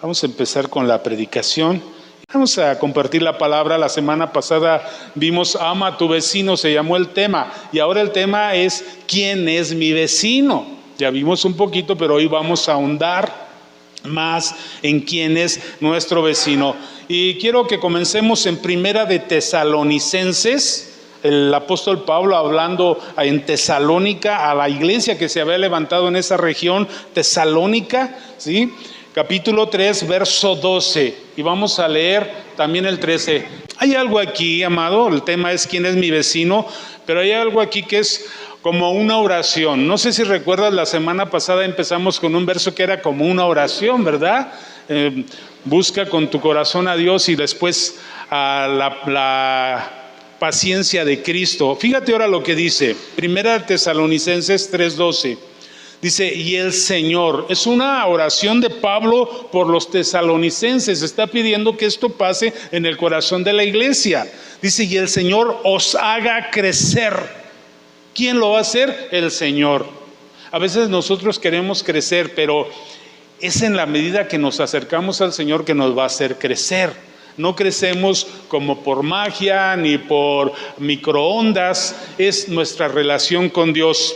Vamos a empezar con la predicación. Vamos a compartir la palabra. La semana pasada vimos ama a tu vecino, se llamó el tema. Y ahora el tema es ¿quién es mi vecino? Ya vimos un poquito, pero hoy vamos a ahondar más en quién es nuestro vecino. Y quiero que comencemos en Primera de Tesalonicenses. El apóstol Pablo hablando en Tesalónica a la iglesia que se había levantado en esa región Tesalónica, ¿sí? Capítulo 3, verso 12, y vamos a leer también el 13. Hay algo aquí, amado, el tema es quién es mi vecino, pero hay algo aquí que es como una oración. No sé si recuerdas, la semana pasada empezamos con un verso que era como una oración, ¿verdad? Busca con tu corazón a Dios y después a la paciencia de Cristo. Fíjate ahora lo que dice, Primera Tesalonicenses 3:12. Dice, y el Señor, es una oración de Pablo por los tesalonicenses, está pidiendo que esto pase en el corazón de la iglesia. Dice, y el Señor os haga crecer. ¿Quién lo va a hacer? El Señor. A veces nosotros queremos crecer, pero es en la medida que nos acercamos al Señor que nos va a hacer crecer. No crecemos como por magia ni por microondas, es nuestra relación con Dios.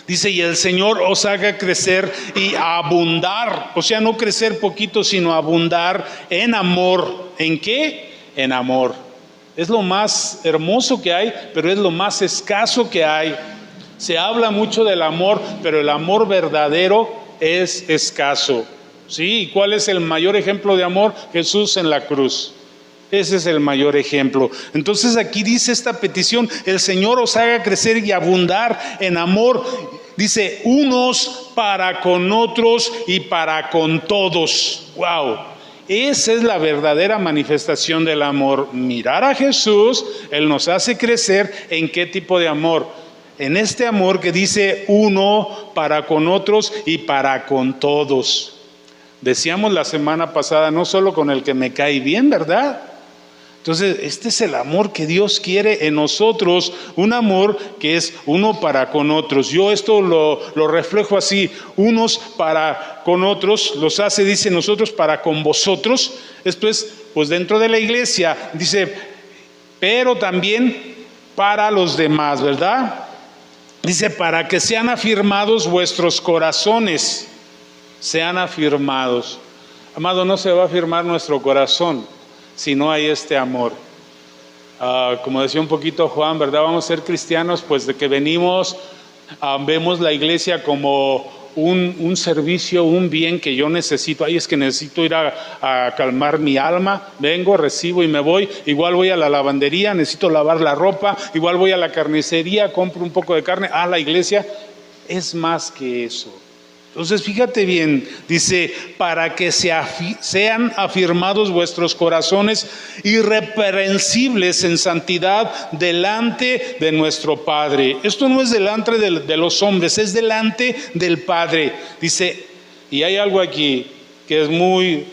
Dice, y el Señor os haga crecer y abundar, o sea, no crecer poquito, sino abundar en amor. ¿En qué? En amor. Es lo más hermoso que hay, pero es lo más escaso que hay. Se habla mucho del amor, pero el amor verdadero es escaso. ¿Sí? ¿Y cuál es el mayor ejemplo de amor? Jesús en la cruz. Ese es el mayor ejemplo. Entonces aquí dice esta petición, el Señor os haga crecer y abundar en amor. Dice, unos para con otros y para con todos. ¡Wow! Esa es la verdadera manifestación del amor. Mirar a Jesús, Él nos hace crecer. ¿En qué tipo de amor? En este amor que dice uno para con otros y para con todos. Decíamos la semana pasada, no solo con el que me cae bien, ¿verdad? Entonces, este es el amor que Dios quiere en nosotros, un amor que es uno para con otros. Yo esto lo reflejo así, unos para con otros, los hace, dice, nosotros para con vosotros. Esto es, pues dentro de la iglesia, dice, pero también para los demás, ¿verdad? Dice, para que sean afirmados vuestros corazones, sean afirmados. Amado, no se va a afirmar nuestro corazón si no hay este amor. Como decía un poquito Juan, ¿verdad? Vamos a ser cristianos, pues de que venimos, vemos la iglesia como un servicio, un bien que yo necesito. Ay, es que necesito ir a calmar mi alma. Vengo, recibo y me voy. Igual voy a la lavandería, necesito lavar la ropa. Igual voy a la carnicería, compro un poco de carne. La iglesia es más que eso. Entonces fíjate bien, dice, para que sean afirmados vuestros corazones irreprensibles en santidad delante de nuestro Padre. Esto no es delante de los hombres, es delante del Padre. Dice, y hay algo aquí que es muy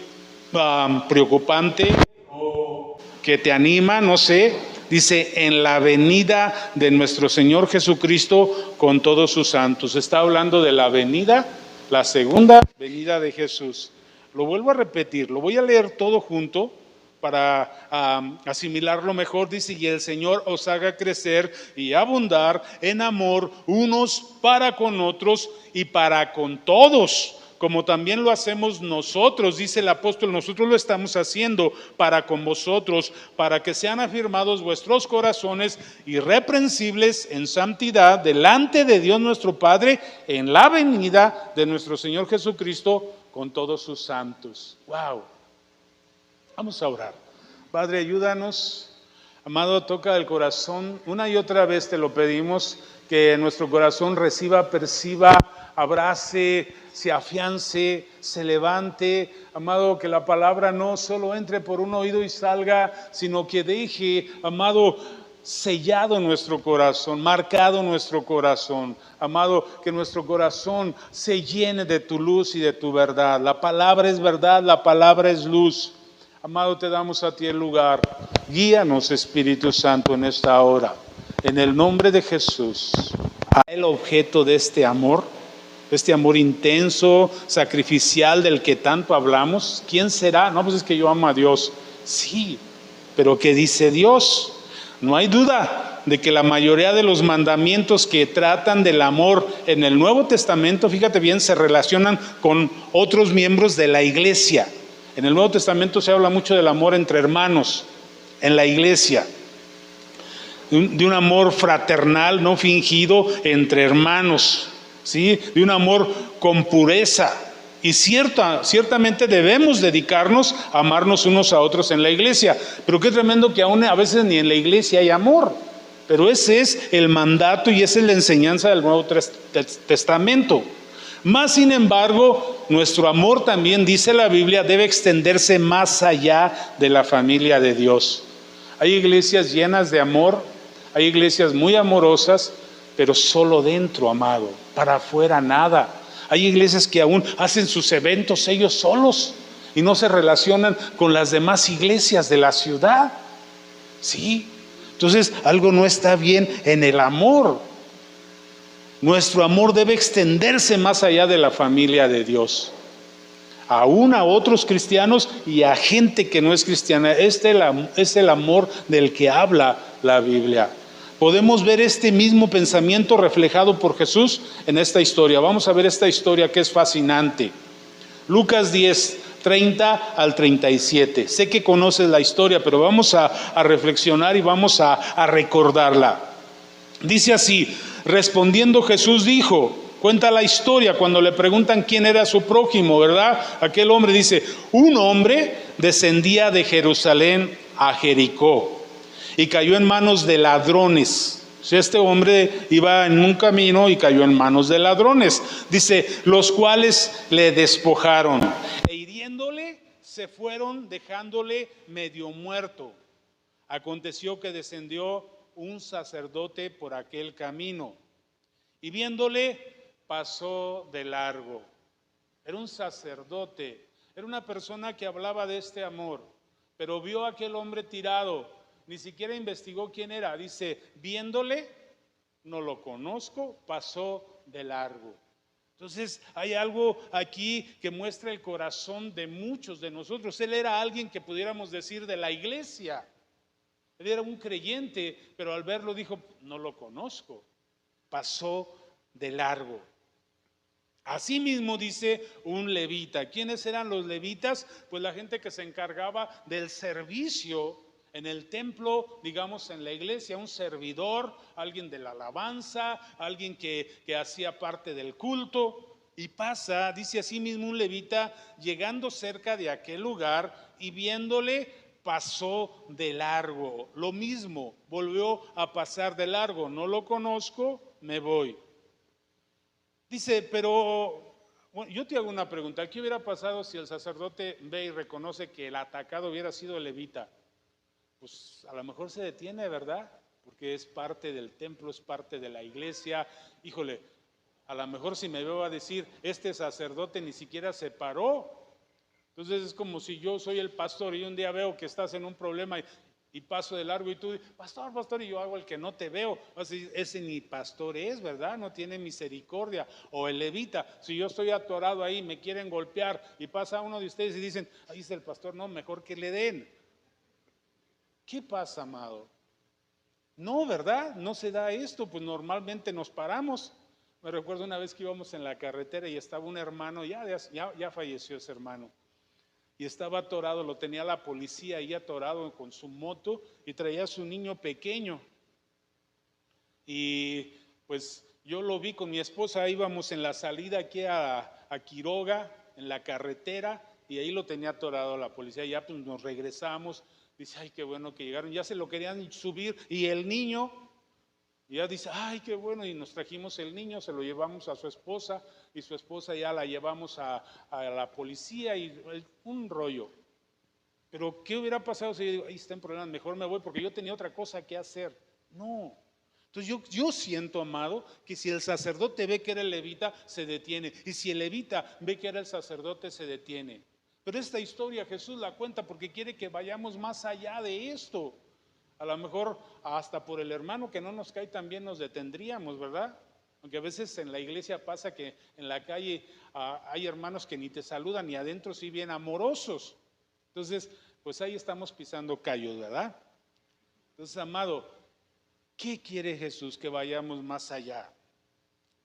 preocupante o que te anima, no sé. Dice, en la venida de nuestro Señor Jesucristo con todos sus santos. Está hablando de la venida, la segunda venida de Jesús. Lo vuelvo a repetir, lo voy a leer todo junto para asimilarlo mejor. Dice, y el Señor os haga crecer y abundar en amor unos para con otros y para con todos, como también lo hacemos nosotros, dice el apóstol, nosotros lo estamos haciendo para con vosotros, para que sean afirmados vuestros corazones irreprensibles en santidad delante de Dios nuestro Padre en la venida de nuestro Señor Jesucristo con todos sus santos. ¡Wow! Vamos a orar. Padre, ayúdanos. Amado, toca el corazón. Una y otra vez te lo pedimos, que nuestro corazón reciba, perciba, abrace, se afiance, se levante. Amado, que la palabra no solo entre por un oído y salga, sino que deje, amado, sellado nuestro corazón, marcado nuestro corazón. Amado, que nuestro corazón se llene de tu luz y de tu verdad. La palabra es verdad, la palabra es luz. Amado, te damos a ti el lugar. Guíanos, Espíritu Santo, en esta hora. En el nombre de Jesús. El objeto de este amor este amor intenso, sacrificial del que tanto hablamos. ¿Quién será? No, pues es que yo amo a Dios. Sí, pero ¿qué dice Dios? No hay duda de que la mayoría de los mandamientos que tratan del amor en el Nuevo Testamento, fíjate bien, se relacionan con otros miembros de la iglesia. En el Nuevo Testamento se habla mucho del amor entre hermanos, en la iglesia, de un amor fraternal, no fingido, entre hermanos, ¿sí? De un amor con pureza. Y ciertamente debemos dedicarnos a amarnos unos a otros en la iglesia. Pero qué tremendo que aún a veces ni en la iglesia hay amor. Pero ese es el mandato y esa es la enseñanza del Nuevo Testamento. Más sin embargo, nuestro amor también, dice la Biblia, debe extenderse más allá de la familia de Dios. Hay iglesias llenas de amor, hay iglesias muy amorosas, pero solo dentro, amado, para afuera nada. Hay iglesias que aún hacen sus eventos ellos solos y no se relacionan con las demás iglesias de la ciudad. Sí, entonces algo no está bien en el amor. Nuestro amor debe extenderse más allá de la familia de Dios, aún a otros cristianos y a gente que no es cristiana. Este es el amor del que habla la Biblia. Podemos ver este mismo pensamiento reflejado por Jesús en esta historia. Vamos a ver esta historia que es fascinante. Lucas 10, 30 al 37. Sé que conoces la historia, pero vamos a reflexionar y vamos a recordarla. Dice así: respondiendo Jesús dijo, cuenta la historia cuando le preguntan quién era su prójimo, ¿verdad? Aquel hombre dice: un hombre descendía de Jerusalén a Jericó y cayó en manos de ladrones. Este hombre iba en un camino y cayó en manos de ladrones. Dice, los cuales le despojaron e hiriéndole se fueron, dejándole medio muerto. Aconteció que descendió un sacerdote por aquel camino y viéndole pasó de largo. Era un sacerdote, era una persona que hablaba de este amor, pero vio a aquel hombre tirado, ni siquiera investigó quién era. Dice, viéndole, no lo conozco, pasó de largo. Entonces hay algo aquí que muestra el corazón de muchos de nosotros. Él era alguien que pudiéramos decir de la iglesia. Él era un creyente, pero al verlo dijo, no lo conozco, pasó de largo. Asimismo dice un levita. ¿Quiénes eran los levitas? Pues la gente que se encargaba del servicio en el templo, digamos en la iglesia, un servidor, alguien de la alabanza, alguien que hacía parte del culto. Y pasa, dice asimismo un levita, llegando cerca de aquel lugar y viéndole, pasó de largo. Lo mismo, volvió a pasar de largo. No lo conozco, me voy. Dice, pero bueno, yo te hago una pregunta. ¿Qué hubiera pasado si el sacerdote ve y reconoce que el atacado hubiera sido el levita? Pues a lo mejor se detiene, ¿verdad? Porque es parte del templo, es parte de la iglesia. Híjole, a lo mejor si me veo a decir, este sacerdote ni siquiera se paró. Entonces es como si yo soy el pastor y un día veo que estás en un problema y paso de largo y tú, pastor, y yo hago el que no te veo. Así, ese ni pastor es, ¿verdad? No tiene misericordia. O el levita, si yo estoy atorado ahí, me quieren golpear y pasa uno de ustedes y dicen, ahí está el pastor, no, mejor que le den. ¿Qué pasa, amado? No, ¿verdad? No se da esto, pues normalmente nos paramos. Me recuerdo una vez que íbamos en la carretera y estaba un hermano, ya falleció ese hermano. Y estaba atorado, lo tenía la policía ahí atorado con su moto y traía a su niño pequeño. Y pues yo lo vi con mi esposa, íbamos en la salida aquí a Quiroga, en la carretera, y ahí lo tenía atorado la policía. Ya pues nos regresamos, dice, ay, qué bueno que llegaron, ya se lo querían subir, y el niño, ya dice, ay, qué bueno, y nos trajimos el niño, se lo llevamos a su esposa, y su esposa ya la llevamos a la policía, y un rollo. Pero ¿qué hubiera pasado si yo digo, ahí está en problemas, mejor me voy porque yo tenía otra cosa que hacer? No. Entonces yo siento, amado, que si el sacerdote ve que era el levita, se detiene. Y si el levita ve que era el sacerdote, se detiene. Pero esta historia Jesús la cuenta porque quiere que vayamos más allá de esto. A lo mejor hasta por el hermano que no nos cae tan bien nos detendríamos, ¿verdad? Aunque a veces en la iglesia pasa que en la calle hay hermanos que ni te saludan y adentro sí bien amorosos. Entonces, pues ahí estamos pisando callos, ¿verdad? Entonces, amado, ¿qué quiere Jesús? Que vayamos más allá.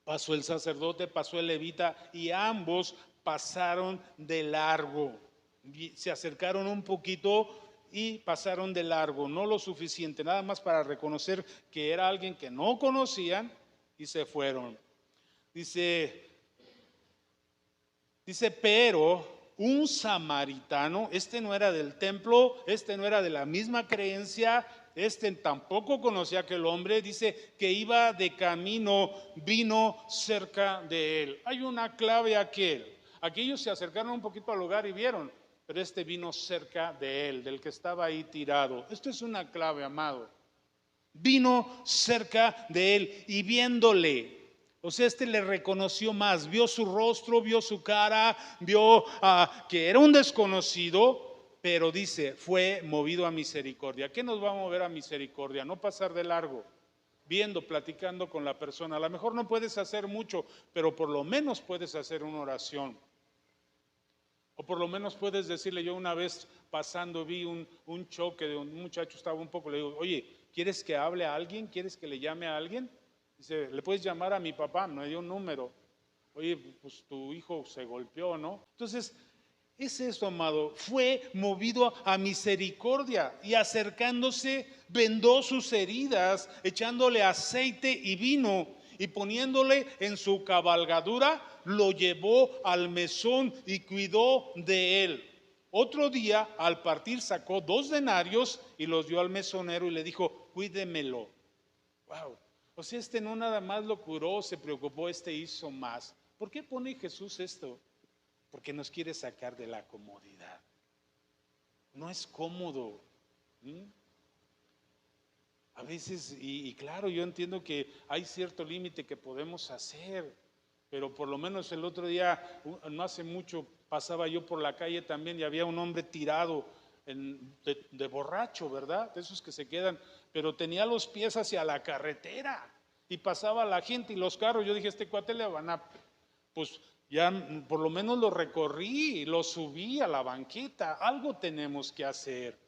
Pasó el sacerdote, pasó el levita y ambos pasaron de largo. Se acercaron un poquito y pasaron de largo, no lo suficiente, nada más para reconocer que era alguien que no conocían y se fueron. Dice, pero un samaritano, este no era del templo, este no era de la misma creencia, este tampoco conocía a aquel hombre, dice que iba de camino, vino cerca de él. Hay una clave aquí. Aquellos se acercaron un poquito al lugar y vieron, pero este vino cerca de él, del que estaba ahí tirado. Esto es una clave, amado. Vino cerca de él y viéndole, o sea, este le reconoció más, vio su rostro, vio su cara, vio que era un desconocido, pero dice, fue movido a misericordia. ¿Qué nos va a mover a misericordia? No pasar de largo, viendo, platicando con la persona. A lo mejor no puedes hacer mucho, pero por lo menos puedes hacer una oración. O por lo menos puedes decirle, yo una vez pasando vi un choque de un muchacho, estaba un poco, le digo, oye, ¿quieres que hable a alguien? ¿Quieres que le llame a alguien? Dice, ¿le puedes llamar a mi papá? Me dio un número. Oye, pues tu hijo se golpeó, ¿no? Entonces, es eso, amado. Fue movido a misericordia y acercándose, vendó sus heridas, echándole aceite y vino y poniéndole en su cabalgadura, lo llevó al mesón y cuidó de él. Otro día, al partir, sacó 2 denarios y los dio al mesonero y le dijo, cuídemelo. Wow. O sea, este no nada más lo curó, se preocupó, este hizo más. ¿Por qué pone Jesús esto? Porque nos quiere sacar de la comodidad. No es cómodo. A veces, y claro, yo entiendo que hay cierto límite que podemos hacer, pero por lo menos el otro día, no hace mucho, pasaba yo por la calle también y había un hombre tirado de borracho, ¿verdad? De esos que se quedan, pero tenía los pies hacia la carretera y pasaba la gente y los carros. Yo dije, este cuate le van a, pues ya por lo menos lo recorrí, lo subí a la banqueta. Algo tenemos que hacer,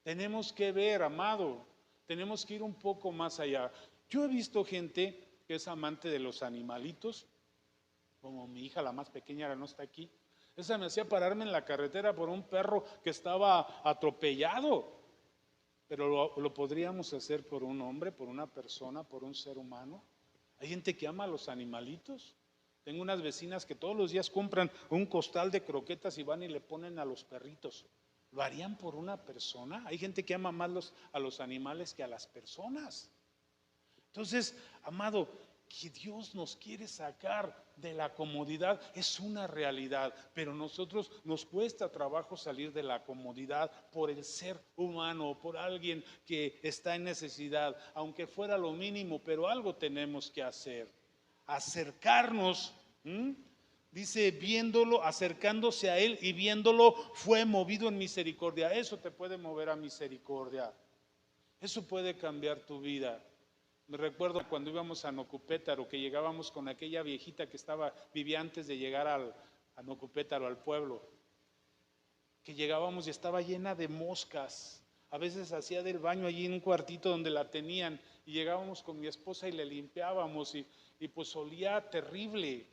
tenemos que ver, amado, tenemos que ir un poco más allá. Yo he visto gente que es amante de los animalitos, como mi hija, la más pequeña, ahora no está aquí. Esa me hacía pararme en la carretera por un perro que estaba atropellado. Pero lo podríamos hacer por un hombre, por una persona, por un ser humano. Hay gente que ama a los animalitos. Tengo unas vecinas que todos los días compran un costal de croquetas y van y le ponen a los perritos. ¿Lo harían por una persona? Hay gente que ama más a los animales que a las personas. Entonces, amado, que Dios nos quiere sacar de la comodidad es una realidad, pero nosotros nos cuesta trabajo salir de la comodidad por el ser humano, por alguien que está en necesidad, aunque fuera lo mínimo, pero algo tenemos que hacer. Acercarnos, dice, viéndolo, acercándose a él y viéndolo, fue movido en misericordia. Eso te puede mover a misericordia. Eso puede cambiar tu vida. Me recuerdo cuando íbamos a Nocupétaro, que llegábamos con aquella viejita que vivía antes de llegar a Nocupétaro, al pueblo, que llegábamos y estaba llena de moscas. A veces hacía del baño allí en un cuartito donde la tenían y llegábamos con mi esposa y le limpiábamos y pues olía terrible.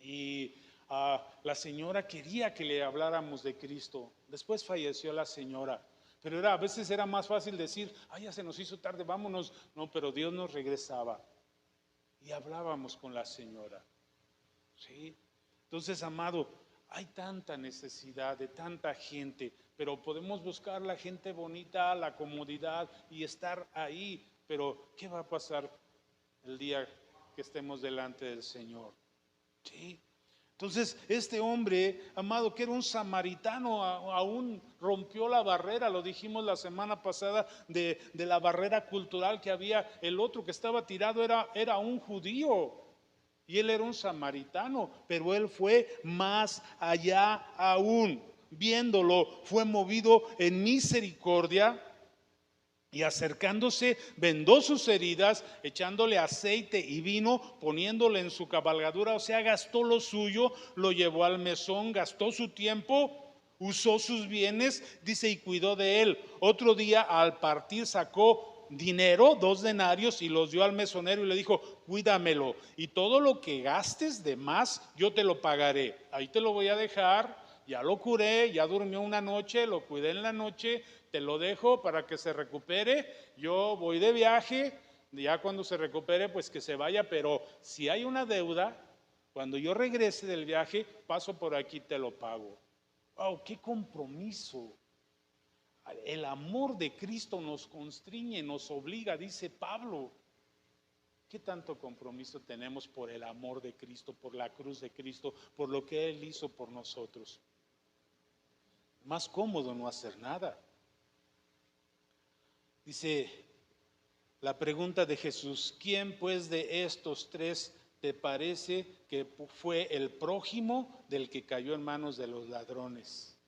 Y la señora quería que le habláramos de Cristo. Después falleció la señora. Pero a veces era más fácil decir, ya se nos hizo tarde, vámonos. No, pero Dios nos regresaba y hablábamos con la señora. ¿Sí? Entonces, amado, hay tanta necesidad de tanta gente, pero podemos buscar la gente bonita, la comodidad y estar ahí. Pero, ¿qué va a pasar el día que estemos delante del Señor? ¿Sí? Entonces, este hombre, amado, que era un samaritano, aún rompió la barrera, lo dijimos la semana pasada, de la barrera cultural que había. El otro que estaba tirado era un judío y él era un samaritano, pero él fue más allá aún. Viéndolo, fue movido en misericordia Y acercándose, vendó sus heridas, echándole aceite y vino, poniéndole en su cabalgadura, o sea, gastó lo suyo, lo llevó al mesón, gastó su tiempo, usó sus bienes, dice, y cuidó de él. Otro día al partir sacó dinero, 2 denarios, y los dio al mesonero y le dijo, cuídamelo, y todo lo que gastes de más, yo te lo pagaré. Ahí te lo voy a dejar. Ya lo curé, ya durmió una noche, lo cuidé en la noche, te lo dejo para que se recupere. Yo voy de viaje, ya cuando se recupere, pues que se vaya. Pero si hay una deuda, cuando yo regrese del viaje, paso por aquí, te lo pago. ¡Wow! ¡Qué compromiso! El amor de Cristo nos constriñe, nos obliga, dice Pablo. ¿Qué tanto compromiso tenemos por el amor de Cristo, por la cruz de Cristo, por lo que Él hizo por nosotros? Más cómodo no hacer nada. Dice la pregunta de Jesús, ¿quién pues de estos 3 te parece que fue el prójimo del que cayó en manos de los ladrones?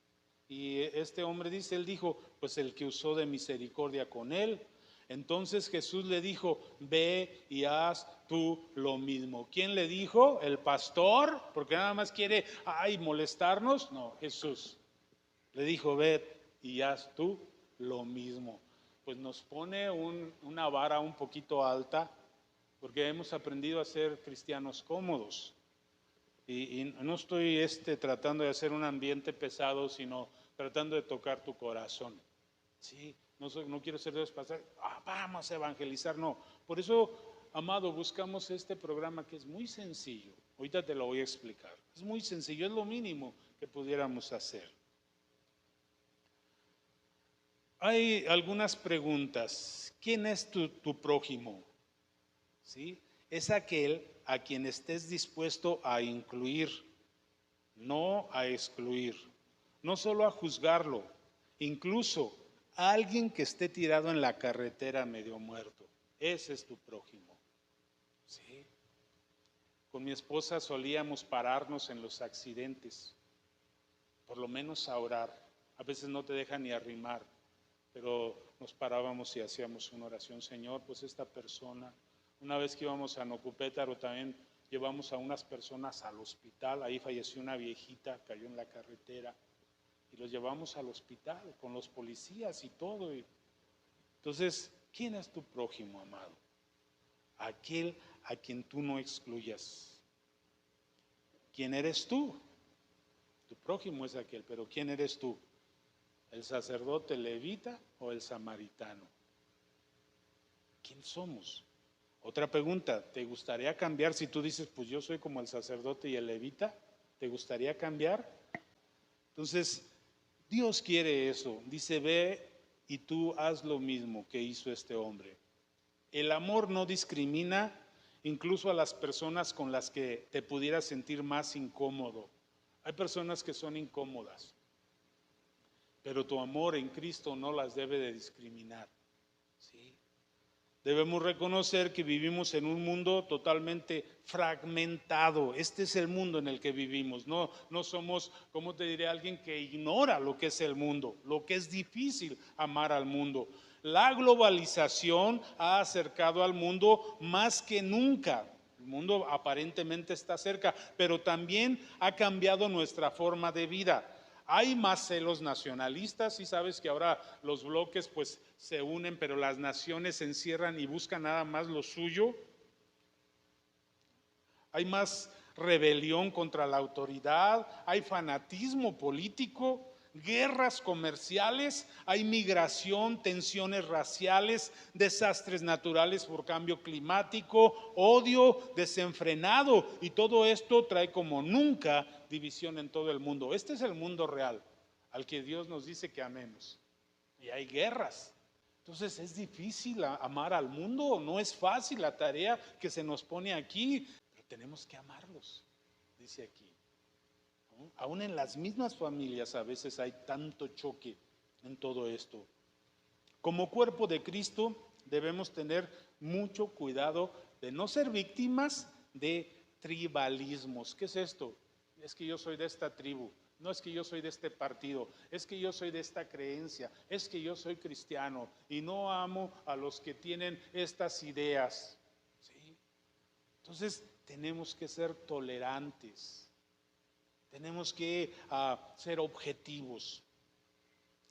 Y este hombre dice, él dijo, pues el que usó de misericordia con él. Entonces Jesús le dijo, ve y haz tú lo mismo. ¿Quién le dijo? ¿El pastor? Porque nada más quiere, molestarnos. No, Jesús. Le dijo, ve y haz tú lo mismo. Pues nos pone una vara un poquito alta, porque hemos aprendido a ser cristianos cómodos. Y no estoy tratando de hacer un ambiente pesado, sino tratando de tocar tu corazón. ¿Sí? No quiero ser de los pastores, vamos a evangelizar, no. Por eso, amado, buscamos este programa que es muy sencillo. Ahorita te lo voy a explicar. Es muy sencillo, es lo mínimo que pudiéramos hacer. Hay algunas preguntas. ¿Quién es tu prójimo? ¿Sí? Es aquel a quien estés dispuesto a incluir, no a excluir, no solo a juzgarlo, incluso a alguien que esté tirado en la carretera medio muerto. Ese es tu prójimo. ¿Sí? Con mi esposa solíamos pararnos en los accidentes, por lo menos a orar. A veces no te dejan ni arrimar, pero nos parábamos y hacíamos una oración. Señor, pues esta persona, una vez que íbamos a Nocupétaro también llevamos a unas personas al hospital, ahí falleció una viejita, cayó en la carretera y los llevamos al hospital con los policías y todo. Entonces, ¿quién es tu prójimo, amado? Aquel a quien tú no excluyas. ¿Quién eres tú? Tu prójimo es aquel, pero ¿quién eres tú? ¿El sacerdote levita o el samaritano? ¿Quién somos? Otra pregunta, ¿te gustaría cambiar si tú dices, pues yo soy como el sacerdote y el levita? ¿Te gustaría cambiar? Entonces, Dios quiere eso. Dice, ve y tú haz lo mismo que hizo este hombre. El amor no discrimina incluso a las personas con las que te pudieras sentir más incómodo. Hay personas que son incómodas, pero tu amor en Cristo no las debe de discriminar. ¿Sí? Debemos reconocer que vivimos en un mundo totalmente fragmentado. Este es el mundo en el que vivimos. No somos, ¿cómo te diré? Alguien que ignora lo que es el mundo, lo que es difícil amar al mundo. La globalización ha acercado al mundo más que nunca. El mundo aparentemente está cerca, pero también ha cambiado nuestra forma de vida. Hay más celos nacionalistas y sabes que ahora los bloques pues se unen, pero las naciones se encierran y buscan nada más lo suyo. Hay más rebelión contra la autoridad, hay fanatismo político, guerras comerciales, hay migración, tensiones raciales, desastres naturales por cambio climático, odio desenfrenado, y todo esto trae como nunca división en todo el mundo. Este es el mundo real al que Dios nos dice que amemos, y hay guerras. Entonces es difícil amar al mundo, no es fácil la tarea que se nos pone aquí, pero tenemos que amarlos, dice aquí. Aún en las mismas familias a veces hay tanto choque en todo esto. Como cuerpo de Cristo debemos tener mucho cuidado de no ser víctimas de tribalismos. ¿Qué es esto? Es que yo soy de esta tribu. No es que yo soy de este partido, es que yo soy de esta creencia, es que yo soy cristiano y no amo a los que tienen estas ideas. ¿Sí? Entonces tenemos que ser tolerantes, tenemos que ser objetivos.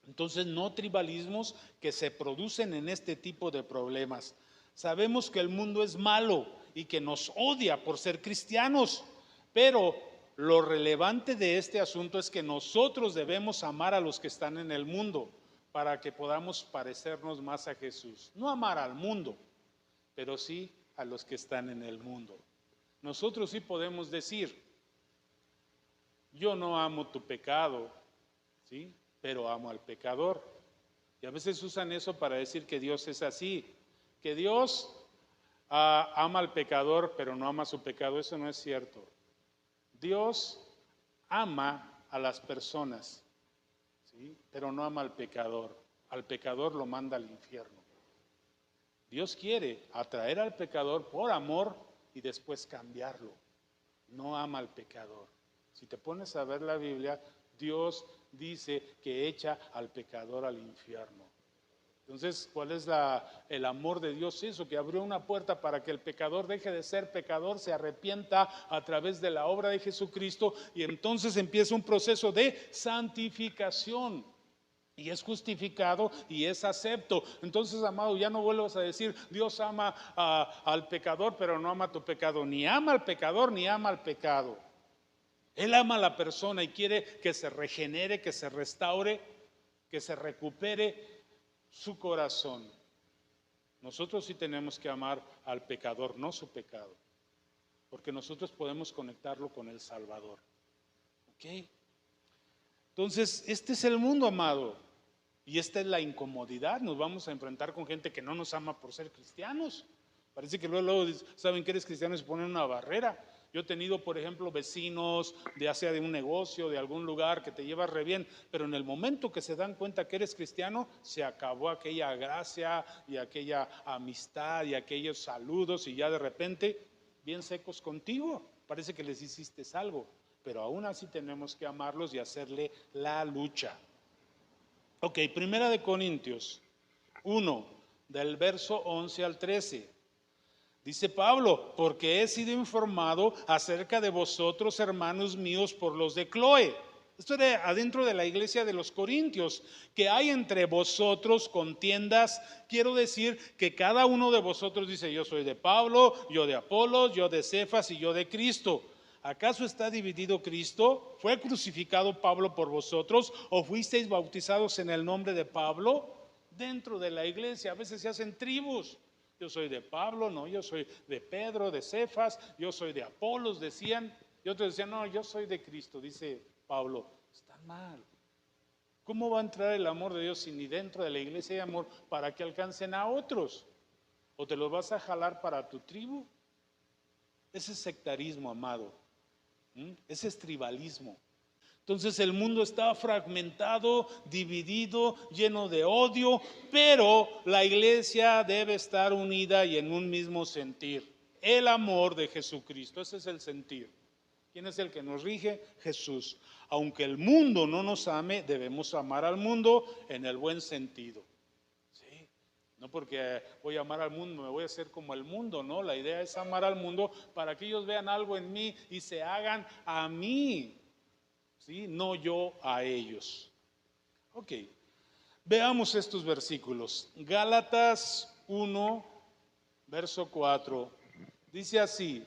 Entonces no tribalismos que se producen en este tipo de problemas. Sabemos que el mundo es malo y que nos odia por ser cristianos, pero lo relevante de este asunto es que nosotros debemos amar a los que están en el mundo para que podamos parecernos más a Jesús. No amar al mundo, pero sí a los que están en el mundo. Nosotros sí podemos decir, yo no amo tu pecado, ¿sí? Pero amo al pecador. Y a veces usan eso para decir que Dios es así, que Dios ama al pecador, pero no ama su pecado. Eso no es cierto. Dios ama a las personas, ¿sí? Pero no ama al pecador. Al pecador lo manda al infierno. Dios quiere atraer al pecador por amor y después cambiarlo. No ama al pecador. Si te pones a ver la Biblia, Dios dice que echa al pecador al infierno. Entonces, ¿cuál es el amor de Dios? Eso, que abrió una puerta para que el pecador deje de ser pecador, se arrepienta a través de la obra de Jesucristo y entonces empieza un proceso de santificación. Y es justificado y es acepto. Entonces, amado, ya no vuelvas a decir, Dios ama al pecador, pero no ama tu pecado. Ni ama al pecador, ni ama al pecado. Él ama a la persona y quiere que se regenere, que se restaure, que se recupere su corazón. Nosotros sí tenemos que amar al pecador, no su pecado, porque nosotros podemos conectarlo con el Salvador. ¿Ok? Entonces, este es el mundo, amado, y esta es la incomodidad. Nos vamos a enfrentar con gente que no nos ama por ser cristianos. Parece que luego saben que eres cristiano y se ponen una barrera. Yo he tenido, por ejemplo, vecinos, ya sea de un negocio, de algún lugar, que te llevas re bien, pero en el momento que se dan cuenta que eres cristiano, se acabó aquella gracia y aquella amistad y aquellos saludos, y ya de repente, bien secos contigo, parece que les hiciste algo, pero aún así tenemos que amarlos y hacerle la lucha. Ok, Primera de Corintios 1, del verso 11 al 13. Dice Pablo, porque he sido informado acerca de vosotros, hermanos míos, por los de Cloe. Esto era adentro de la iglesia de los Corintios, que hay entre vosotros contiendas. Quiero decir que cada uno de vosotros dice, yo soy de Pablo, yo de Apolos, yo de Cefas y yo de Cristo. ¿Acaso está dividido Cristo? ¿Fue crucificado Pablo por vosotros? ¿O fuisteis bautizados en el nombre de Pablo? Dentro de la iglesia a veces se hacen tribus. Yo soy de Pablo, no, yo soy de Pedro, de Cefas, yo soy de Apolos, decían. Y otros decían, no, yo soy de Cristo, dice Pablo. Están mal. ¿Cómo va a entrar el amor de Dios si ni dentro de la iglesia hay amor para que alcancen a otros? ¿O te los vas a jalar para tu tribu? Ese es sectarismo, amado. Ese es tribalismo. Entonces el mundo está fragmentado, dividido, lleno de odio, pero la iglesia debe estar unida y en un mismo sentir. El amor de Jesucristo, ese es el sentir. ¿Quién es el que nos rige? Jesús. Aunque el mundo no nos ame, debemos amar al mundo en el buen sentido. ¿Sí? No porque voy a amar al mundo, me voy a hacer como el mundo, no. La idea es amar al mundo para que ellos vean algo en mí y se hagan a mí. ¿Sí? No yo a ellos. Ok, veamos estos versículos. Gálatas 1, verso 4, dice así,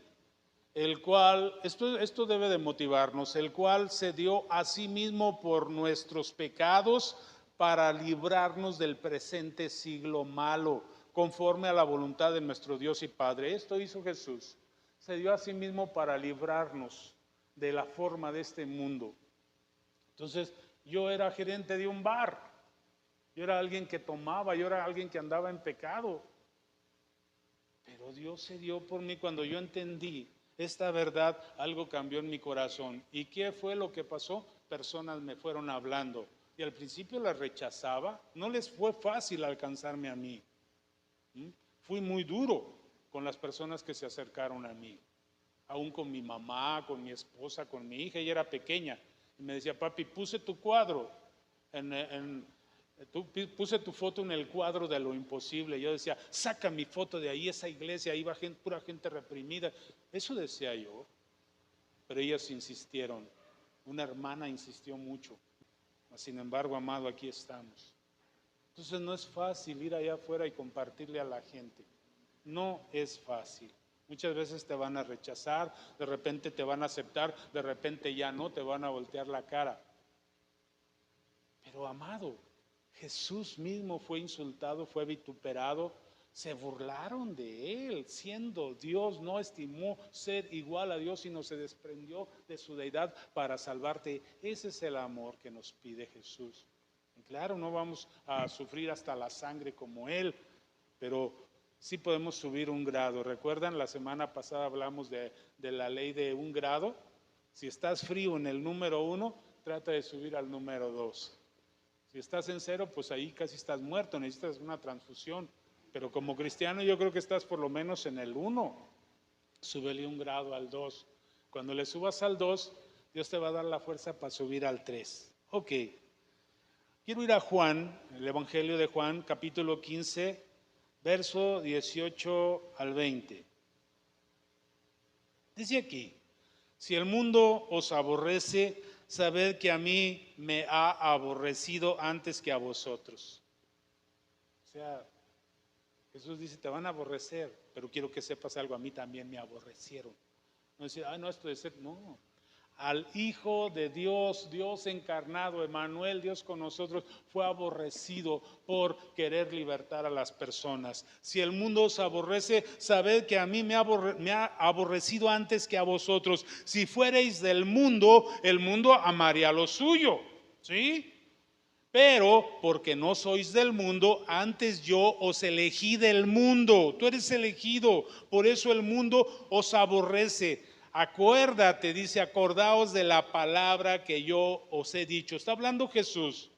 el cual, esto debe de motivarnos, el cual se dio a sí mismo por nuestros pecados para librarnos del presente siglo malo, conforme a la voluntad de nuestro Dios y Padre. Esto hizo Jesús, se dio a sí mismo para librarnos de la forma de este mundo. Entonces, yo era gerente de un bar, yo era alguien que tomaba, yo era alguien que andaba en pecado. Pero Dios se dio por mí cuando yo entendí esta verdad, algo cambió en mi corazón. ¿Y qué fue lo que pasó? Personas me fueron hablando y al principio las rechazaba, no les fue fácil alcanzarme a mí. Fui muy duro con las personas que se acercaron a mí, aún con mi mamá, con mi esposa, con mi hija, ella era pequeña. Y me decía, papi, puse tu cuadro, puse tu foto en el cuadro de lo imposible. Yo decía, saca mi foto de ahí, esa iglesia, ahí va pura gente reprimida. Eso decía yo, pero ellas insistieron. Una hermana insistió mucho. Sin embargo, amado, aquí estamos. Entonces no es fácil ir allá afuera y compartirle a la gente. No es fácil. Muchas veces te van a rechazar, de repente te van a aceptar, de repente ya no, te van a voltear la cara. Pero amado, Jesús mismo fue insultado, fue vituperado, se burlaron de él, siendo Dios, no estimó ser igual a Dios, sino se desprendió de su deidad para salvarte. Ese es el amor que nos pide Jesús. Y claro, no vamos a sufrir hasta la sangre como él, pero sí podemos subir un grado. ¿Recuerdan? La semana pasada hablamos de la ley de un grado. Si estás frío en el número 1, trata de subir al número 2. Si estás en 0, pues ahí casi estás muerto, necesitas una transfusión. Pero como cristiano yo creo que estás por lo menos en el 1. Súbele un grado al 2. Cuando le subas al 2, Dios te va a dar la fuerza para subir al 3. Ok. Quiero ir a Juan, el Evangelio de Juan, capítulo 15, verso 18 al 20. Dice aquí, si el mundo os aborrece, sabed que a mí me ha aborrecido antes que a vosotros. O sea, Jesús dice, te van a aborrecer, pero quiero que sepas algo, a mí también me aborrecieron. No decir, no, esto de ser, no. Al Hijo de Dios, Dios encarnado, Emmanuel, Dios con nosotros, fue aborrecido por querer libertar a las personas. Si el mundo os aborrece, sabed que a mí me ha aborrecido antes que a vosotros. Si fuereis del mundo, el mundo amaría lo suyo, ¿sí? Pero porque no sois del mundo, antes yo os elegí del mundo. Tú eres elegido, por eso el mundo os aborrece. Acuérdate, dice, acordaos de la palabra que yo os he dicho. Está hablando Jesús.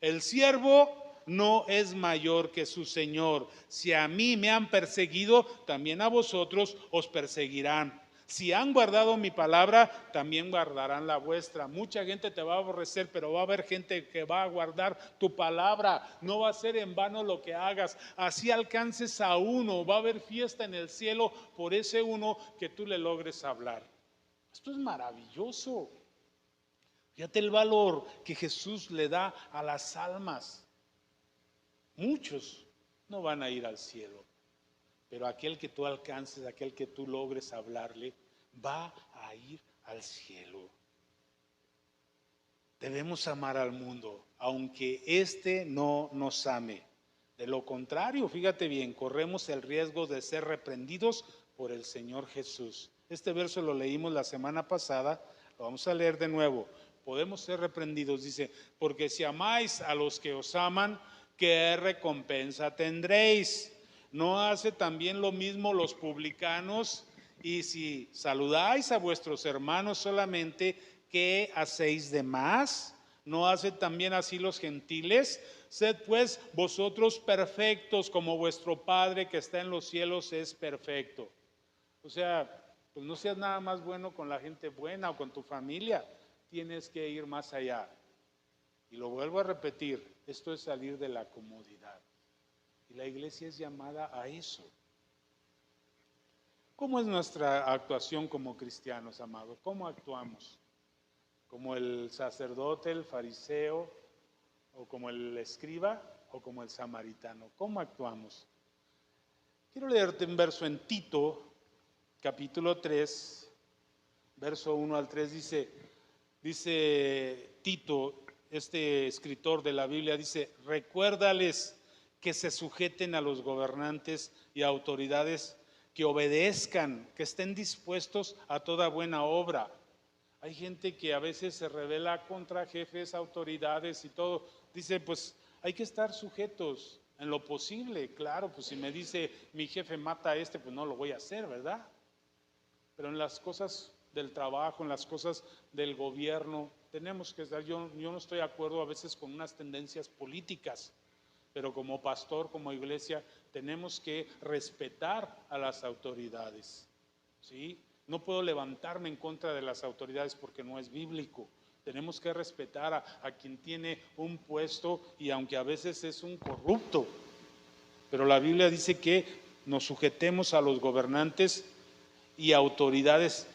El siervo no es mayor que su Señor. Si a mí me han perseguido, también a vosotros os perseguirán. Si han guardado mi palabra, también guardarán la vuestra. Mucha gente te va a aborrecer, pero va a haber gente que va a guardar tu palabra. No va a ser en vano lo que hagas. Así alcances a uno. Va a haber fiesta en el cielo por ese uno que tú le logres hablar. Esto es maravilloso. Fíjate el valor que Jesús le da a las almas. Muchos no van a ir al cielo, pero aquel que tú alcances, aquel que tú logres hablarle, va a ir al cielo. Debemos amar al mundo, aunque éste no nos ame. De lo contrario, fíjate bien, corremos el riesgo de ser reprendidos por el Señor Jesús. Este verso lo leímos la semana pasada, lo vamos a leer de nuevo. Podemos ser reprendidos, dice, porque si amáis a los que os aman, ¿qué recompensa tendréis? ¿No hace también lo mismo los publicanos? Y si saludáis a vuestros hermanos solamente, ¿qué hacéis de más? ¿No hace también así los gentiles? Sed pues vosotros perfectos, como vuestro Padre que está en los cielos es perfecto. O sea, pues no seas nada más bueno con la gente buena o con tu familia, tienes que ir más allá. Y lo vuelvo a repetir, esto es salir de la comodidad. Y la iglesia es llamada a eso. ¿Cómo es nuestra actuación como cristianos, amados? ¿Cómo actuamos? ¿Como el sacerdote, el fariseo, o como el escriba, o como el samaritano? ¿Cómo actuamos? Quiero leerte un verso en Tito, capítulo 3, verso 1 al 3, dice Tito, este escritor de la Biblia, dice, recuérdales que se sujeten a los gobernantes y autoridades, que obedezcan, que estén dispuestos a toda buena obra. Hay gente que a veces se rebela contra jefes, autoridades y todo. Dice, pues hay que estar sujetos en lo posible. Claro, pues si me dice mi jefe mata a este, pues no lo voy a hacer, ¿verdad? Pero en las cosas del trabajo, en las cosas del gobierno, tenemos que estar. Yo no estoy de acuerdo a veces con unas tendencias políticas, pero como pastor, como iglesia, tenemos que respetar a las autoridades, ¿sí? No puedo levantarme en contra de las autoridades porque no es bíblico, Tenemos que respetar a quien tiene un puesto, y aunque a veces es un corrupto, pero la Biblia dice que nos sujetemos a los gobernantes y autoridades,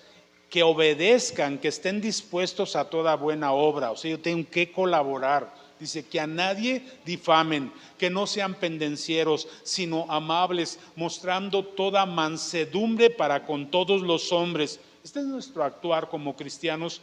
que obedezcan, que estén dispuestos a toda buena obra. O sea, yo tengo que colaborar. Dice que a nadie difamen, que no sean pendencieros, sino amables, mostrando toda mansedumbre para con todos los hombres. Este es nuestro actuar como cristianos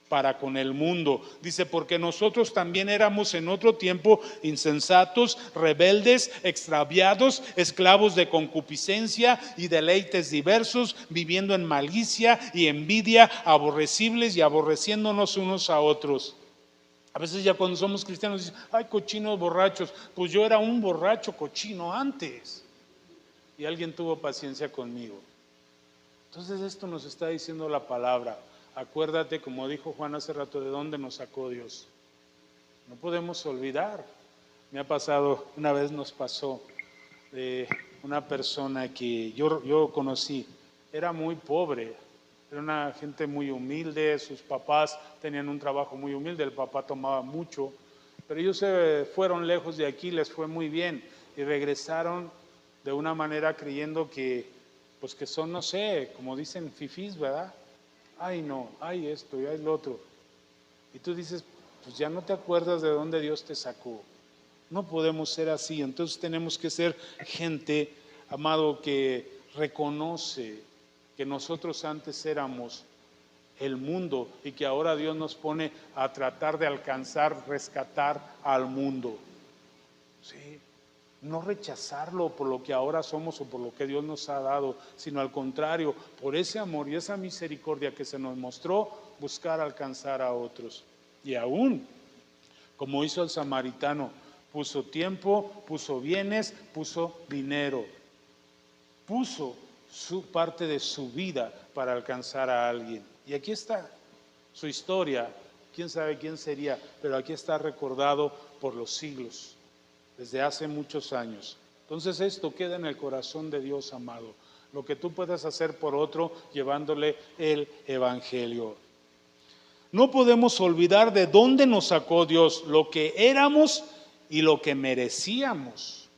para con el mundo. Dice, porque nosotros también éramos en otro tiempo insensatos, rebeldes, extraviados, esclavos de concupiscencia y deleites diversos, viviendo en malicia y envidia, aborrecibles y aborreciéndonos unos a otros. A veces ya cuando somos cristianos dicen, ay, cochinos borrachos. Pues yo era un borracho cochino antes, y alguien tuvo paciencia conmigo. Entonces esto nos está diciendo la palabra. Acuérdate, como dijo Juan hace rato, de dónde nos sacó Dios. No podemos olvidar. Me ha pasado, una vez nos pasó, de una persona que yo conocí, era muy pobre, era una gente muy humilde, sus papás tenían un trabajo muy humilde, el papá tomaba mucho, pero ellos se fueron lejos de aquí, les fue muy bien, y regresaron de una manera creyendo que, pues que son, no sé, como dicen, fifís, ¿verdad? Ay no, ay esto y ay lo otro. Y tú dices, pues ya no te acuerdas de dónde Dios te sacó. No podemos ser así. Entonces tenemos que ser gente, amado, que reconoce que nosotros antes éramos el mundo y que ahora Dios nos pone a tratar de alcanzar, rescatar al mundo. ¿Sí? No rechazarlo por lo que ahora somos o por lo que Dios nos ha dado, sino al contrario, por ese amor y esa misericordia que se nos mostró, buscar alcanzar a otros. Y aún, como hizo el samaritano, puso tiempo, puso bienes, puso dinero, puso su parte de su vida para alcanzar a alguien. Y aquí está su historia, quién sabe quién sería, pero aquí está recordado por los siglos, desde hace muchos años. Entonces esto queda en el corazón de Dios, amado. Lo que tú puedas hacer por otro llevándole el evangelio. No podemos olvidar de dónde nos sacó Dios, lo que éramos y lo que merecíamos.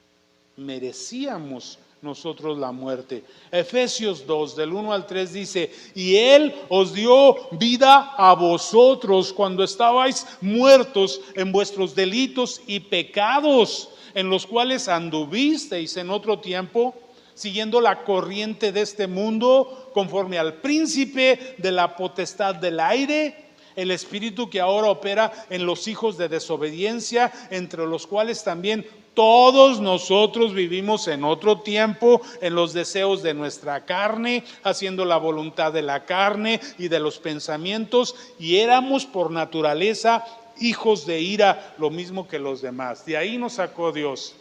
Merecíamos nosotros la muerte. Efesios 2, del 1 al 3 dice, y Él os dio vida a vosotros cuando estabais muertos en vuestros delitos y pecados, en los cuales anduvisteis en otro tiempo, siguiendo la corriente de este mundo, conforme al príncipe de la potestad del aire, el espíritu que ahora opera en los hijos de desobediencia, entre los cuales también todos nosotros vivimos en otro tiempo en los deseos de nuestra carne, haciendo la voluntad de la carne y de los pensamientos, y éramos por naturaleza hijos de ira, lo mismo que los demás. De ahí nos sacó Dios,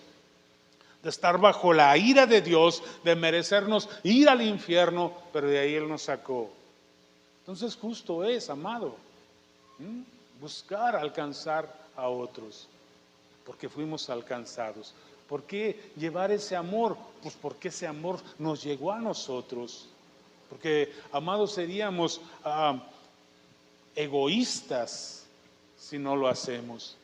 de estar bajo la ira de Dios, de merecernos ir al infierno, pero de ahí Él nos sacó. Entonces justo es, amado, buscar alcanzar a otros, porque fuimos alcanzados. ¿Por qué llevar ese amor? Pues porque ese amor nos llegó a nosotros. Porque, amados, seríamos egoístas si no lo hacemos.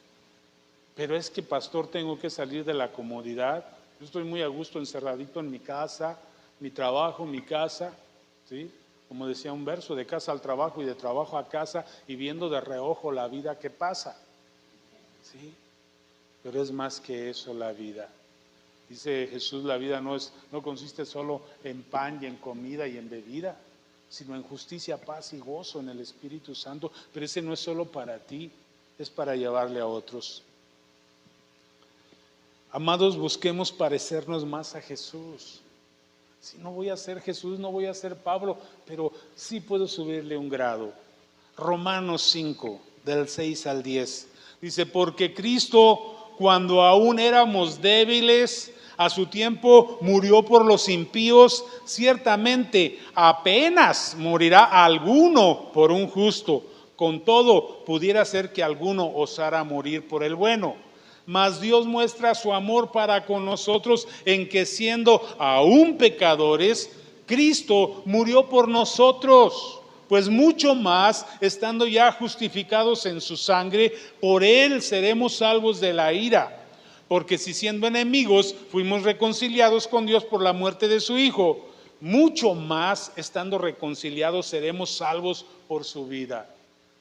Pero es que, pastor, tengo que salir de la comodidad. Yo estoy muy a gusto encerradito en mi casa, mi trabajo, mi casa, ¿sí? Como decía un verso, de casa al trabajo y de trabajo a casa, y viendo de reojo la vida que pasa, ¿sí? Pero es más que eso la vida. Dice Jesús, la vida no consiste solo en pan y en comida y en bebida, sino en justicia, paz y gozo en el Espíritu Santo. Pero ese no es solo para ti, es para llevarle a otros. Amados, busquemos parecernos más a Jesús. Si no voy a ser Jesús, no voy a ser Pablo, pero sí puedo subirle un grado. Romanos 5, del 6 al 10. Dice, porque Cristo, cuando aún éramos débiles, a su tiempo murió por los impíos. Ciertamente apenas morirá alguno por un justo. Con todo, pudiera ser que alguno osara morir por el bueno. Mas Dios muestra su amor para con nosotros en que, siendo aún pecadores, Cristo murió por nosotros. pues mucho más, estando ya justificados en su sangre, por él seremos salvos de la ira. Porque si siendo enemigos fuimos reconciliados con Dios por la muerte de su Hijo, mucho más, estando reconciliados, seremos salvos por su vida.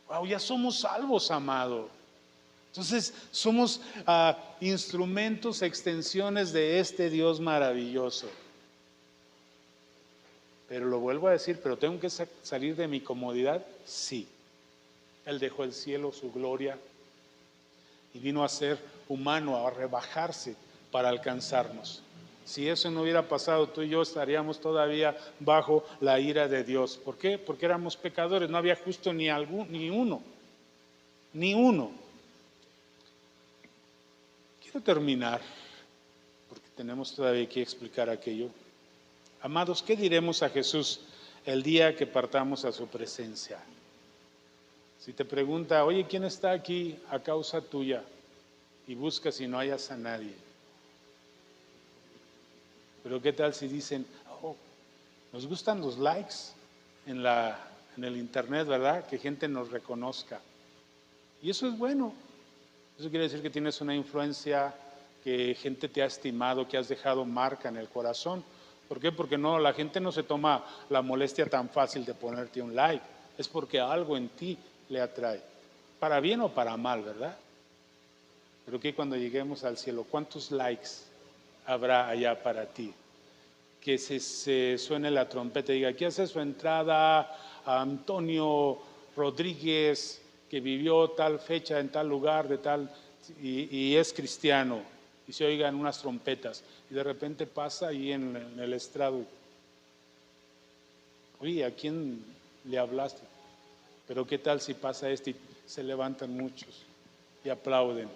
Wow, ya somos salvos, amado. Entonces somos instrumentos, extensiones de este Dios maravilloso. Pero lo vuelvo a decir, ¿pero tengo que salir de mi comodidad? Sí. Él dejó el cielo, su gloria, y vino a ser humano, a rebajarse para alcanzarnos. Si eso no hubiera pasado, tú y yo estaríamos todavía bajo la ira de Dios. ¿Por qué? Porque éramos pecadores, no había justo ni uno. Quiero terminar, porque tenemos todavía que explicar aquello. Amados, ¿qué diremos a Jesús el día que partamos a su presencia? Si te pregunta, oye, ¿quién está aquí a causa tuya? Y buscas y no hayas a nadie. Pero ¿qué tal si dicen, oh, nos gustan los likes en el internet, ¿verdad? Que gente nos reconozca. Y eso es bueno. Eso quiere decir que tienes una influencia, que gente te ha estimado, que has dejado marca en el corazón. ¿Por qué? Porque no, la gente no se toma la molestia tan fácil de ponerte un like. Es porque algo en ti le atrae. Para bien o para mal, ¿verdad? Pero que cuando lleguemos al cielo, ¿cuántos likes habrá allá para ti? Que se suene la trompeta y diga, aquí hace su entrada a Antonio Rodríguez, que vivió tal fecha en tal lugar, de tal, y es cristiano, y se oigan unas trompetas, y de repente pasa ahí en el estrado. Oye, ¿a quién le hablaste? Pero ¿qué tal si pasa esto y se levantan muchos y aplauden?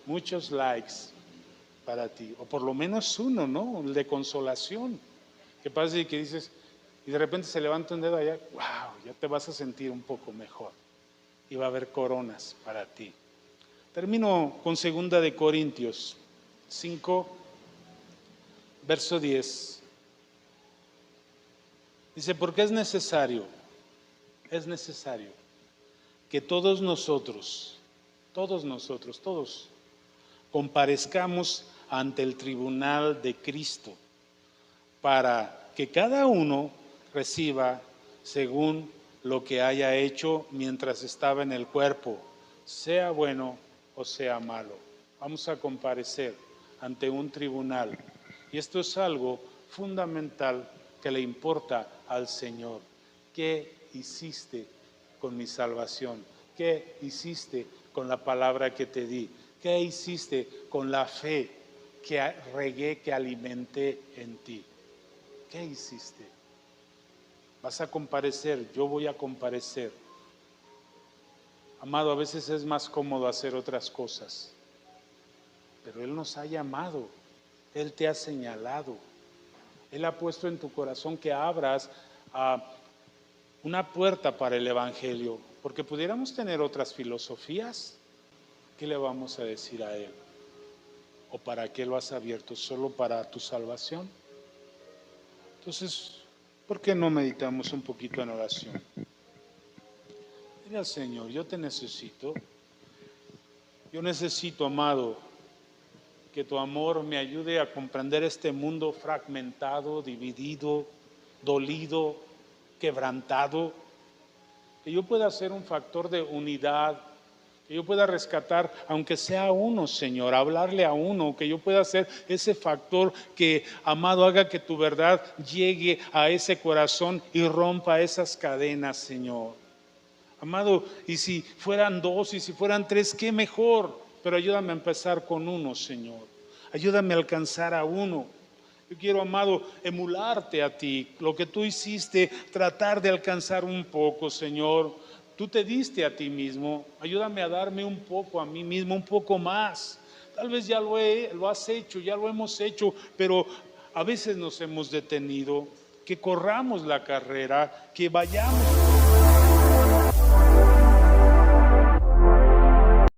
Muchos likes para ti, o por lo menos uno, ¿no? El de consolación. ¿Qué pasa y que dices, y de repente se levanta un dedo allá, wow, ya te vas a sentir un poco mejor, y va a haber coronas para ti. Termino con 2 de Corintios 5, verso 10. Dice, porque es necesario que todos nosotros, comparezcamos ante el tribunal de Cristo, para que cada uno reciba según lo que haya hecho mientras estaba en el cuerpo, sea bueno o sea malo. Vamos a comparecer ante un tribunal, y esto es algo fundamental que le importa al Señor. ¿Qué hiciste con mi salvación? ¿Qué hiciste con la palabra que te di? ¿Qué hiciste con la fe que regué, que alimenté en ti? ¿Qué hiciste? Vas a comparecer, yo voy a comparecer. Amado, a veces es más cómodo hacer otras cosas, pero Él nos ha llamado, Él te ha señalado, Él ha puesto en tu corazón que abras una puerta para el Evangelio, porque pudiéramos tener otras filosofías. ¿Qué le vamos a decir a Él? ¿O para qué lo has abierto? ¿Solo para tu salvación? Entonces, ¿por qué no meditamos un poquito en oración? Dile al Señor, yo te necesito. Yo necesito, amado, que tu amor me ayude a comprender este mundo fragmentado, dividido, dolido, quebrantado. Que yo pueda ser un factor de unidad, que yo pueda rescatar, aunque sea uno, Señor, hablarle a uno, que yo pueda ser ese factor que, amado, haga que tu verdad llegue a ese corazón y rompa esas cadenas, Señor. Amado, y si fueran 2 y si fueran 3, qué mejor, pero ayúdame a empezar con uno, Señor. Ayúdame a alcanzar a uno. Yo quiero, amado, emularte a ti, lo que tú hiciste, tratar de alcanzar un poco, Señor. Tú te diste a ti mismo, ayúdame a darme un poco a mí mismo, un poco más. Tal vez ya lo has hecho, ya lo hemos hecho, pero a veces nos hemos detenido. Que corramos la carrera, que vayamos